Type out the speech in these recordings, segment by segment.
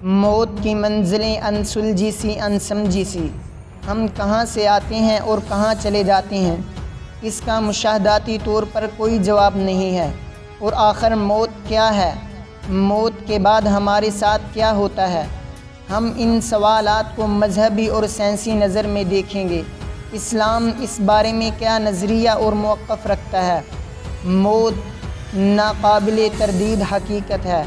موت کی منزلیں ان سلجھی سی ان سمجھی سی، ہم کہاں سے آتے ہیں اور کہاں چلے جاتے ہیں، اس کا مشاہداتی طور پر کوئی جواب نہیں ہے۔ اور آخر موت کیا ہے؟ موت کے بعد ہمارے ساتھ کیا ہوتا ہے؟ ہم ان سوالات کو مذہبی اور سائنسی نظر میں دیکھیں گے۔ اسلام اس بارے میں کیا نظریہ اور موقف رکھتا ہے؟ موت ناقابل تردید حقیقت ہے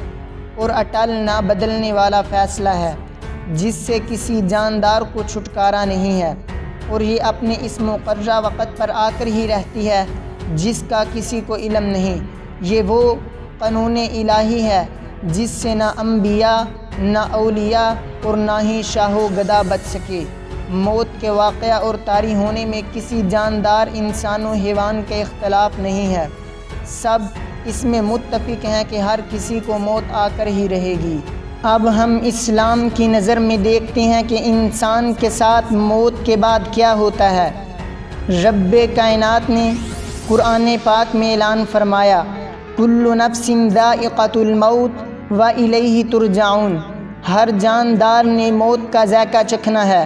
اور اٹل نہ بدلنے والا فیصلہ ہے، جس سے کسی جاندار کو چھٹکارا نہیں ہے، اور یہ اپنے اس مقررہ وقت پر آ کر ہی رہتی ہے جس کا کسی کو علم نہیں۔ یہ وہ قانون الہی ہے جس سے نہ انبیاء، نہ اولیاء اور نہ ہی شاہ و گدا بچ سکے۔ موت کے واقعہ اور طاری ہونے میں کسی جاندار انسان و حیوان کا اختلاف نہیں ہے، سب اس میں متفق ہیں کہ ہر کسی کو موت آ کر ہی رہے گی۔ اب ہم اسلام کی نظر میں دیکھتے ہیں کہ انسان کے ساتھ موت کے بعد کیا ہوتا ہے۔ رب کائنات نے قرآن پاک میں اعلان فرمایا، کل نفس ذائقۃ الموت والیہ ترجعون، ہر جاندار نے موت کا ذائقہ چکھنا ہے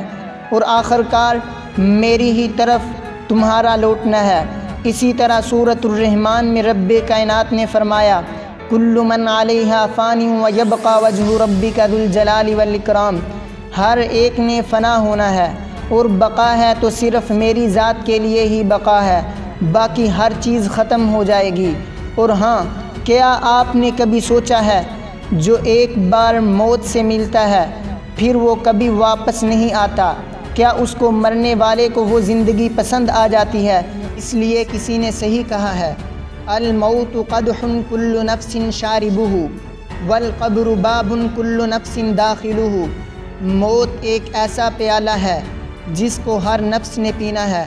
اور آخر کار میری ہی طرف تمہارا لوٹنا ہے۔ اسی طرح سورۃ الرحمن میں رب کائنات نے فرمایا، کل من علیہا فان ویبقى وجہ ربک ذو الجلال والاکرام، ہر ایک نے فنا ہونا ہے اور بقا ہے تو صرف میری ذات کے لیے ہی بقا ہے، باقی ہر چیز ختم ہو جائے گی۔ اور ہاں، کیا آپ نے کبھی سوچا ہے جو ایک بار موت سے ملتا ہے پھر وہ کبھی واپس نہیں آتا، کیا اس کو مرنے والے کو وہ زندگی پسند آ جاتی ہے؟ اس لیے کسی نے صحیح کہا ہے، الموت قدح کل نفس شاربہ والقبر باب کل نفس داخلہ، موت ایک ایسا پیالہ ہے جس کو ہر نفس نے پینا ہے،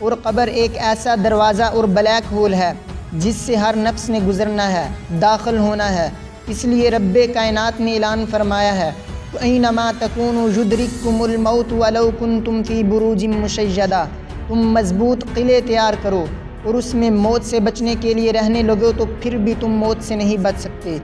اور قبر ایک ایسا دروازہ اور بلیک ہول ہے جس سے ہر نفس نے گزرنا ہے، داخل ہونا ہے۔ اس لیے رب کائنات نے اعلان فرمایا ہے، اینما تکونوا یدرککم الموت ولو کنتم فی بروج مشیدہ، تم مضبوط قلعے تیار کرو اور اس میں موت سے بچنے کے لیے رہنے لگو تو پھر بھی تم موت سے نہیں بچ سکتے،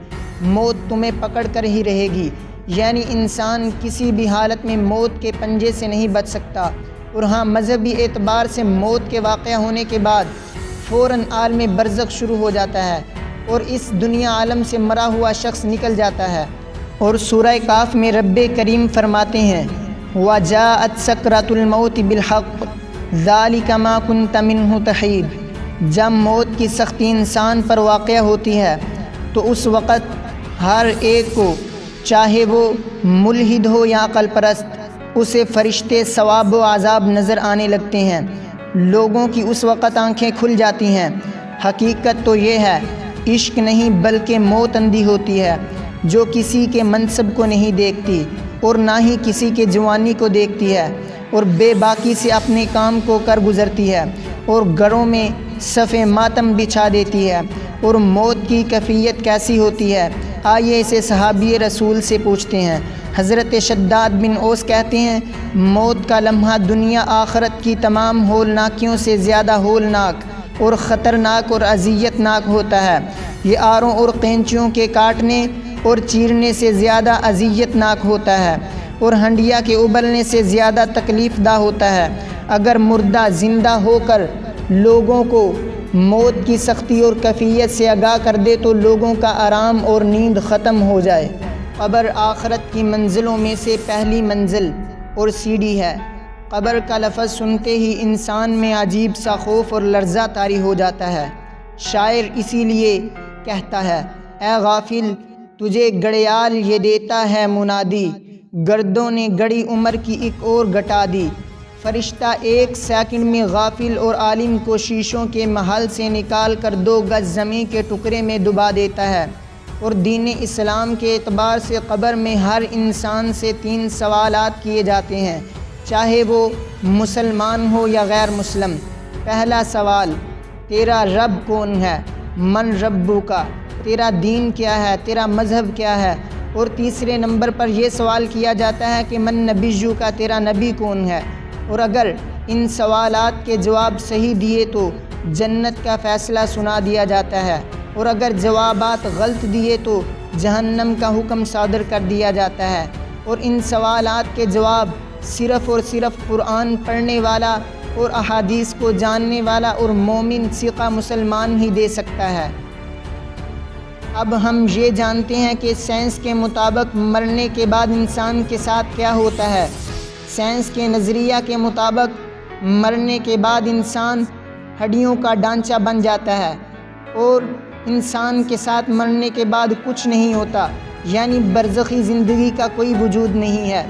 موت تمہیں پکڑ کر ہی رہے گی۔ یعنی انسان کسی بھی حالت میں موت کے پنجے سے نہیں بچ سکتا۔ اور ہاں، مذہبی اعتبار سے موت کے واقع ہونے کے بعد فوراً عالم برزخ شروع ہو جاتا ہے اور اس دنیا عالم سے مرا ہوا شخص نکل جاتا ہے۔ اور سورہ کاف میں رب کریم فرماتے ہیں، وَجَاءَتْ سَكْرَةُ الْمَوْتِ بِالْحَقِّ ذَلِكَ مَا كُنْتَ مِنْهُ تَحِيدُ، جب موت کی سختی انسان پر واقع ہوتی ہے تو اس وقت ہر ایک کو، چاہے وہ ملحد ہو یا عقل پرست، اسے فرشتے ثواب و عذاب نظر آنے لگتے ہیں، لوگوں کی اس وقت آنکھیں کھل جاتی ہیں۔ حقیقت تو یہ ہے، عشق نہیں بلکہ موت اندھی ہوتی ہے، جو کسی کے منصب کو نہیں دیکھتی اور نہ ہی کسی کے جوانی کو دیکھتی ہے، اور بے باکی سے اپنے کام کو کر گزرتی ہے اور گھروں میں صف ماتم بچھا دیتی ہے۔ اور موت کی کیفیت کیسی ہوتی ہے؟ آئیے اسے صحابی رسول سے پوچھتے ہیں۔ حضرت شداد بن اوس کہتے ہیں، موت کا لمحہ دنیا آخرت کی تمام ہولناکیوں سے زیادہ ہولناک اور خطرناک اور اذیت ناک ہوتا ہے۔ یہ آروں اور قینچیوں کے کاٹنے اور چیرنے سے زیادہ اذیت ناک ہوتا ہے اور ہنڈیا کے ابلنے سے زیادہ تکلیف دہ ہوتا ہے۔ اگر مردہ زندہ ہو کر لوگوں کو موت کی سختی اور کیفیت سے آگاہ کر دے تو لوگوں کا آرام اور نیند ختم ہو جائے۔ قبر آخرت کی منزلوں میں سے پہلی منزل اور سیڑھی ہے۔ قبر کا لفظ سنتے ہی انسان میں عجیب سا خوف اور لرزہ طاری ہو جاتا ہے۔ شاعر اسی لیے کہتا ہے، اے غافل تجھے گھڑیال یہ دیتا ہے منادی، گردوں نے گڑی عمر کی ایک اور گھٹا دی۔ فرشتہ ایک سیکنڈ میں غافل اور عالم کو شیشوں کے محل سے نکال کر 2 گز زمین کے ٹکڑے میں دبا دیتا ہے۔ اور دین اسلام کے اعتبار سے قبر میں ہر انسان سے 3 سوالات کیے جاتے ہیں، چاہے وہ مسلمان ہو یا غیر مسلم۔ پہلا سوال، تیرا رب کون ہے؟ من ربو کا، تیرا دین کیا ہے، تیرا مذہب کیا ہے؟ اور تیسرے نمبر پر یہ سوال کیا جاتا ہے کہ من نبیو کا، تیرا نبی کون ہے؟ اور اگر ان سوالات کے جواب صحیح دیے تو جنت کا فیصلہ سنا دیا جاتا ہے، اور اگر جوابات غلط دیے تو جہنم کا حکم صادر کر دیا جاتا ہے۔ اور ان سوالات کے جواب صرف اور صرف قرآن پڑھنے والا اور احادیث کو جاننے والا اور مومن ثقہ مسلمان ہی دے سکتا ہے۔ اب ہم یہ جانتے ہیں کہ سائنس کے مطابق مرنے کے بعد انسان کے ساتھ کیا ہوتا ہے۔ سائنس کے نظریہ کے مطابق مرنے کے بعد انسان ہڈیوں کا ڈھانچہ بن جاتا ہے اور انسان کے ساتھ مرنے کے بعد کچھ نہیں ہوتا، یعنی برزخی زندگی کا کوئی وجود نہیں ہے۔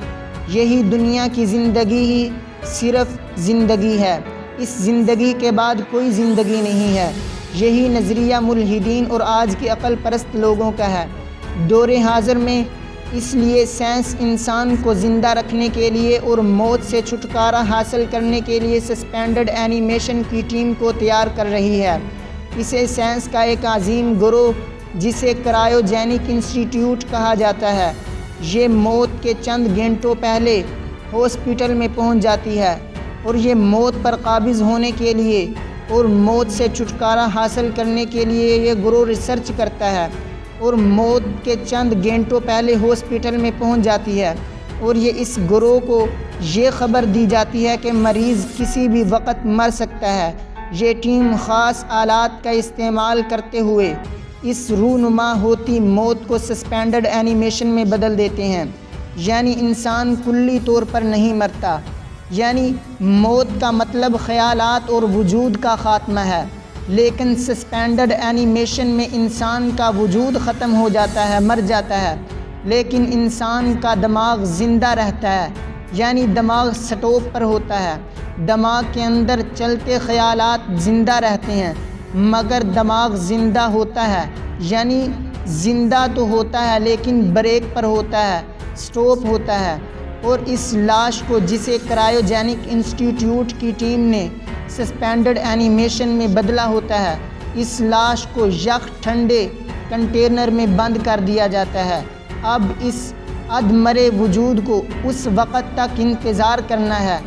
یہی دنیا کی زندگی ہی صرف زندگی ہے، اس زندگی کے بعد کوئی زندگی نہیں ہے۔ یہی نظریہ ملحدین اور آج کے عقل پرست لوگوں کا ہے۔ دور حاضر میں اس لیے سائنس انسان کو زندہ رکھنے کے لیے اور موت سے چھٹکارا حاصل کرنے کے لیے سسپینڈڈ اینیمیشن کی ٹیم کو تیار کر رہی ہے۔ اسے سائنس کا ایک عظیم گروہ جسے کرائیوجینک انسٹی ٹیوٹ کہا جاتا ہے، یہ موت کے چند گھنٹوں پہلے ہاسپٹل میں پہنچ جاتی ہے اور یہ موت پر قابض ہونے کے لیے اور موت سے چھٹکارا حاصل کرنے کے لیے یہ گروہ ریسرچ کرتا ہے اور موت کے چند گھنٹوں پہلے ہاسپٹل میں پہنچ جاتی ہے اور یہ اس گروہ کو یہ خبر دی جاتی ہے کہ مریض کسی بھی وقت مر سکتا ہے۔ یہ ٹیم خاص آلات کا استعمال کرتے ہوئے اس رونما ہوتی موت کو سسپینڈڈ اینیمیشن میں بدل دیتے ہیں، یعنی انسان کلی طور پر نہیں مرتا، یعنی موت کا مطلب خیالات اور وجود کا خاتمہ ہے، لیکن سسپینڈڈ اینیمیشن میں انسان کا وجود ختم ہو جاتا ہے، مر جاتا ہے، لیکن انسان کا دماغ زندہ رہتا ہے، یعنی دماغ سٹاپ پر ہوتا ہے۔ دماغ کے اندر چلتے خیالات زندہ رہتے ہیں مگر دماغ زندہ ہوتا ہے، یعنی زندہ تو ہوتا ہے لیکن بریک پر ہوتا ہے، سٹاپ ہوتا ہے۔ اور اس لاش کو جسے کرائیوجینک انسٹی ٹیوٹ کی ٹیم نے سسپینڈڈ اینیمیشن میں بدلا ہوتا ہے، اس لاش کو یخ ٹھنڈے کنٹینر میں بند کر دیا جاتا ہے۔ اب اس ادمرے وجود کو اس وقت تک انتظار کرنا ہے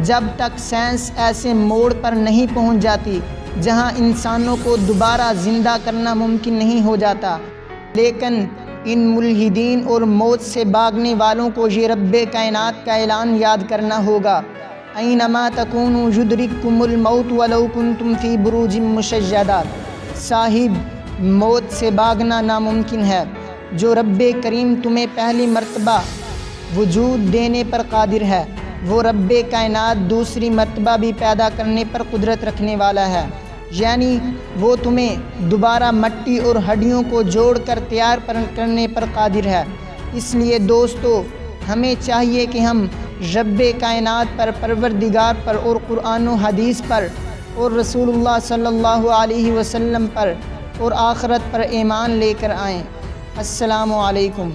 جب تک سائنس ایسے موڑ پر نہیں پہنچ جاتی جہاں انسانوں کو دوبارہ زندہ کرنا ممکن نہیں ہو جاتا۔ لیکن ان ملحدین اور موت سے بھاگنے والوں کو یہ رب کائنات کا اعلان یاد کرنا ہوگا، اینما تکونوا یدرککم الموت ولو کنتم فی بروج مشیدہ۔ صاحب موت سے بھاگنا ناممکن ہے۔ جو رب کریم تمہیں پہلی مرتبہ وجود دینے پر قادر ہے، وہ رب کائنات دوسری مرتبہ بھی پیدا کرنے پر قدرت رکھنے والا ہے، یعنی وہ تمہیں دوبارہ مٹی اور ہڈیوں کو جوڑ کر تیار کرنے پر قادر ہے۔ اس لیے دوستو، ہمیں چاہیے کہ ہم رب کائنات پر، پروردگار پر اور قرآن و حدیث پر اور رسول اللہ صلی اللہ علیہ وسلم پر اور آخرت پر ایمان لے کر آئیں۔ السلام علیکم۔